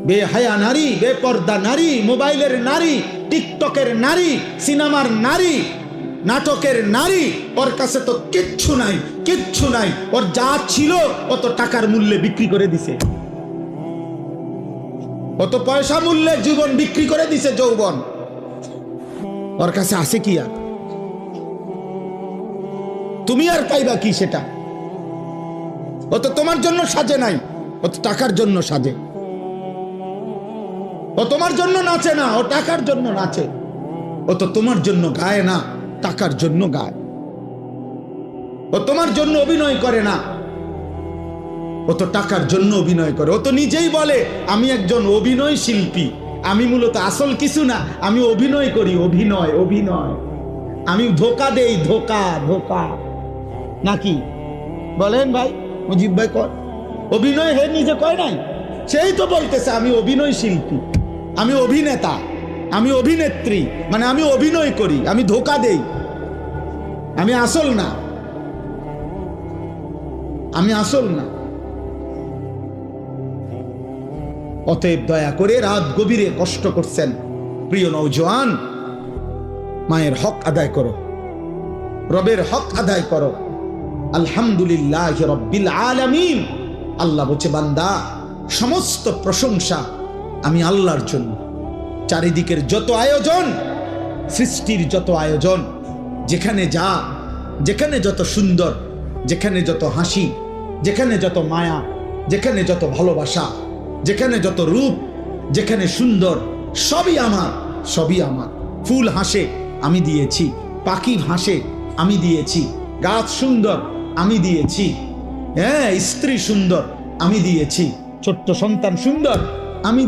বেহায়া নারী, বেপর্দা নারী, মোবাইলের নারী, টিকটকের নারী, সিনেমার নারী, নাটকের নারী, ওর কাছে তো কিচ্ছু নাই, কিচ্ছু নাই। ওর যা ছিল অত টাকার মূল্যে বিক্রি করে দিছে, অত পয়সা মূল্যে জীবন বিক্রি করে দিছে, যৌবন। ওর কাছে আছে কি আর? তুমি আর পাইবা কি সেটা? ও তো তোমার জন্য সাজে নাই, ও তো টাকার জন্য সাজে। ও তোমার জন্য নাচে না, ও টাকার জন্য নাচে। ও তো তোমার জন্য গায় না, টাকার জন্য গায়। ও তোমার জন্য অভিনয় করে না, ও তো টাকার জন্য অভিনয় করে। ও তো নিজেই বলে আমি একজন অভিনয় শিল্পী, আমি মূলত আসল কিছু না, আমি অভিনয় করি, অভিনয় অভিনয়, আমি ধোকা দেই, ধোকা ধোকা। নাকি বলেন ভাই? মুজিব ভাই কর অভিনয়, হে নিজে কয় নাই? সেই তো বলতেছে আমি অভিনয় শিল্পী, আমি অভিনেতা, আমি অভিনেত্রী, মানে আমি অভিনয় করি, আমি ধোকা দেই, আমি আসল না, আমি আসল না। অতএব দয়া করে রাত গভীরে কষ্ট করছেন প্রিয় নওজোয়ান, মায়ের হক আদায় করো, রবের হক আদায় করো। আলহামদুলিল্লাহ রাব্বিল আলামিন। আল্লাহ বলছে বান্দা সমস্ত প্রশংসা আমি আল্লাহর জন্য। চারিদিকের যত আয়োজন, সৃষ্টির যত আয়োজন, যেখানে যা, যেখানে যত সুন্দর, যেখানে যত হাসি, যেখানে যত মায়া, যেখানে যত ভালোবাসা, যেখানে যত রূপ, যেখানে সুন্দর, সবই আমার, সবই আমার। ফুল হাসে আমি দিয়েছি, পাখি হাসে আমি দিয়েছি, গাছ সুন্দর আমি দিয়েছি, হ্যাঁ স্ত্রী সুন্দর আমি দিয়েছি, ছোট্ট সন্তান সুন্দর আমি